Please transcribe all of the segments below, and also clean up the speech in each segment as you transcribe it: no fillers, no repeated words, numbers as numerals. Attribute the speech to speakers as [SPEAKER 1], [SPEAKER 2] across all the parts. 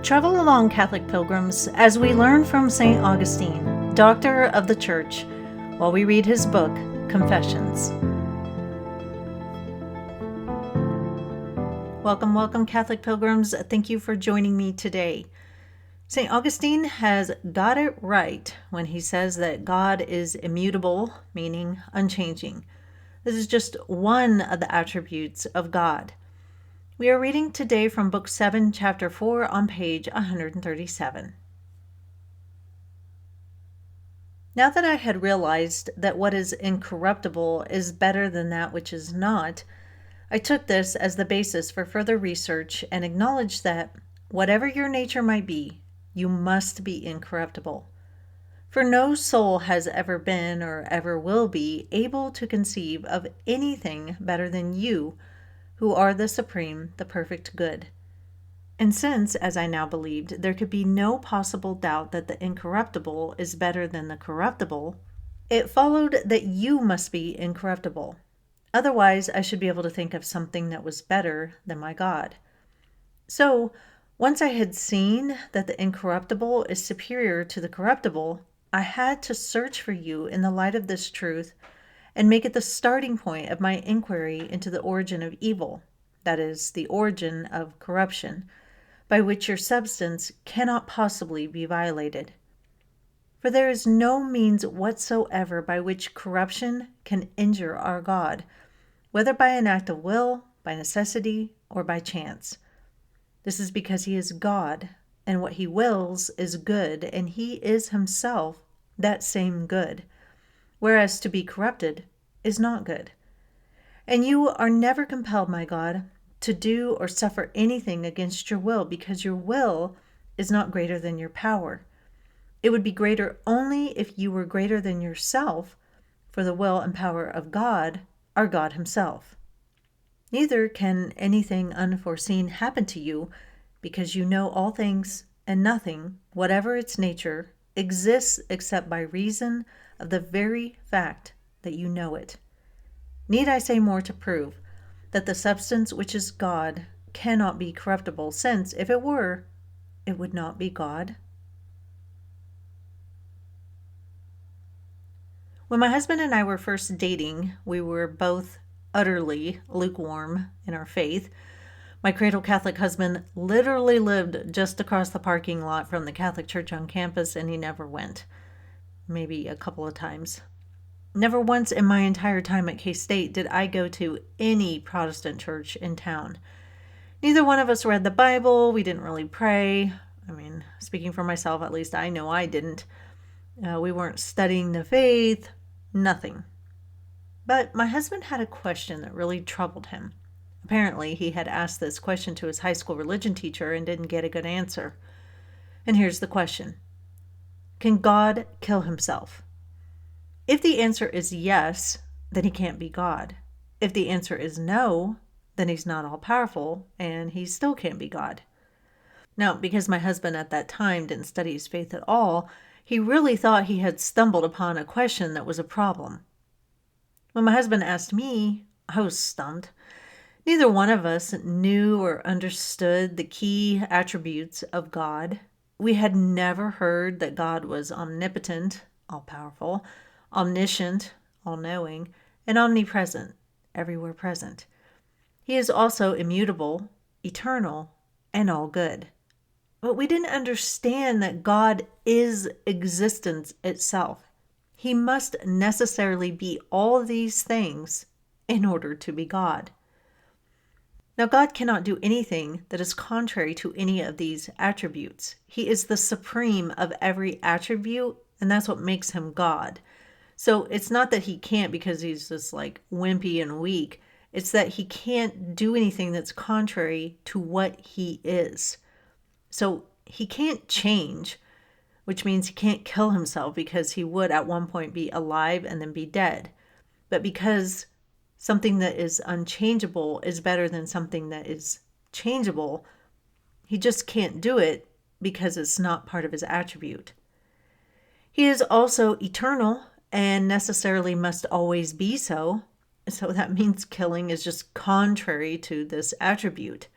[SPEAKER 1] Travel along, Catholic pilgrims, as we learn from St. Augustine, Doctor of the Church, while we read his book, Confessions. Welcome, Catholic pilgrims. Thank you for joining me today. St. Augustine has got it right when he says that God is immutable, meaning unchanging. This is just one of the attributes of God. We are reading today from Book 7, Chapter 4 on page 137. Now that I had realized that what is incorruptible is better than that which is not, I took this as the basis for further research and acknowledged that, whatever your nature might be, you must be incorruptible. For no soul has ever been or ever will be able to conceive of anything better than you, who are the supreme, the perfect good. And since, as I now believed, there could be no possible doubt that the incorruptible is better than the corruptible, it followed that you must be incorruptible. Otherwise, I should be able to think of something that was better than my God. So, once I had seen that the incorruptible is superior to the corruptible, I had to search for you in the light of this truth and make it the starting point of my inquiry into the origin of evil, that is, the origin of corruption, by which your substance cannot possibly be violated. For there is no means whatsoever by which corruption can injure our God, whether by an act of will, by necessity, or by chance. This is because he is God, and what he wills is good, and he is himself that same good, whereas to be corrupted is not good. And you are never compelled, my God, to do or suffer anything against your will, because your will is not greater than your power. It would be greater only if you were greater than yourself, for the will and power of God are God himself. Neither can anything unforeseen happen to you, because you know all things, and nothing, whatever its nature, exists except by reason of the very fact that you know it. Need I say more to prove that the substance which is God cannot be corruptible, since, if it were, it would not be God? When my husband and I were first dating, we were both utterly lukewarm in our faith. My cradle Catholic husband literally lived just across the parking lot from the Catholic church on campus, and he never went. Maybe a couple of times. Never once in my entire time at K-State did I go to any Protestant church in town. Neither one of us read the Bible. We didn't really pray. Speaking for myself, at least I know I didn't. We weren't studying the faith. Nothing. But my husband had a question that really troubled him. Apparently, he had asked this question to his high school religion teacher and didn't get a good answer. And here's the question. Can God kill himself? If the answer is yes, then he can't be God. If the answer is no, then he's not all-powerful, and he still can't be God. Now, because my husband at that time didn't study his faith at all, he really thought he had stumbled upon a question that was a problem. When my husband asked me, I was stumped. Neither one of us knew or understood the key attributes of God. We had never heard that God was omnipotent, all-powerful, omniscient, all-knowing, and omnipresent, everywhere present. He is also immutable, eternal, and all good. But we didn't understand that God is existence itself. He must necessarily be all these things in order to be God. Now, God cannot do anything that is contrary to any of these attributes. He is the supreme of every attribute, and that's what makes him God. So it's not that he can't because he's just like wimpy and weak. It's that he can't do anything that's contrary to what he is. So he can't change, which means he can't kill himself, because he would at one point be alive and then be dead. But because something that is unchangeable is better than something that is changeable, he just can't do it because it's not part of his attribute. He is also eternal and necessarily must always be so. So that means killing is just contrary to this attribute.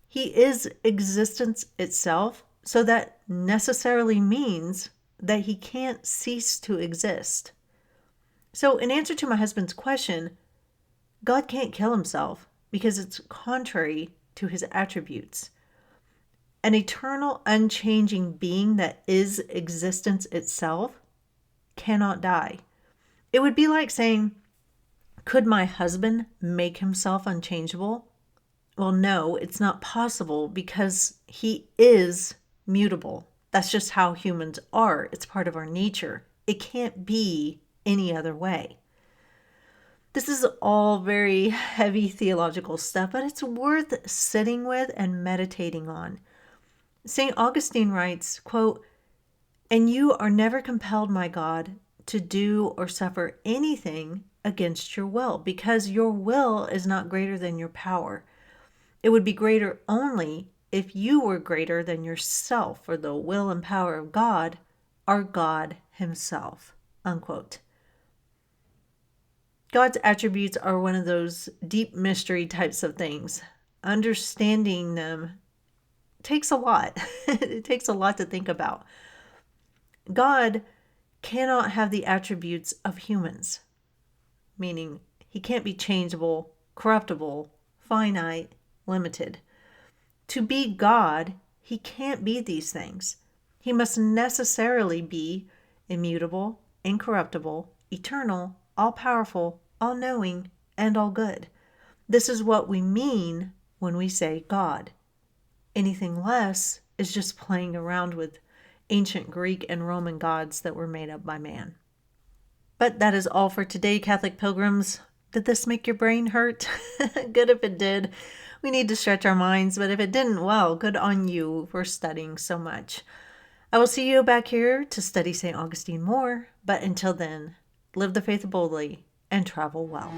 [SPEAKER 1] He is existence itself, so that necessarily means that he can't cease to exist. So, in answer to my husband's question, God can't kill himself because it's contrary to his attributes. An eternal, unchanging being that is existence itself cannot die. It would be like saying, could my husband make himself unchangeable? Well, no, it's not possible because he is mutable. That's just how humans are. It's part of our nature. It can't be any other way. This is all very heavy theological stuff, but it's worth sitting with and meditating on. St. Augustine writes, quote, "And you are never compelled, my God, to do or suffer anything against your will, because your will is not greater than your power. It would be greater only if you were greater than yourself, for the will and power of God are God himself." Unquote. God's attributes are one of those deep mystery types of things. Understanding them takes a lot. It takes a lot to think about. God cannot have the attributes of humans, meaning he can't be changeable, corruptible, finite, limited. To be God, he can't be these things. He must necessarily be immutable, incorruptible, eternal, all-powerful, all-knowing, and all-good. This is what we mean when we say God. Anything less is just playing around with ancient Greek and Roman gods that were made up by man. But that is all for today, Catholic pilgrims. Did this make your brain hurt? Good if it did. We need to stretch our minds, but if it didn't, well, good on you for studying so much. I will see you back here to study St. Augustine more, but until then, live the faith boldly and travel well.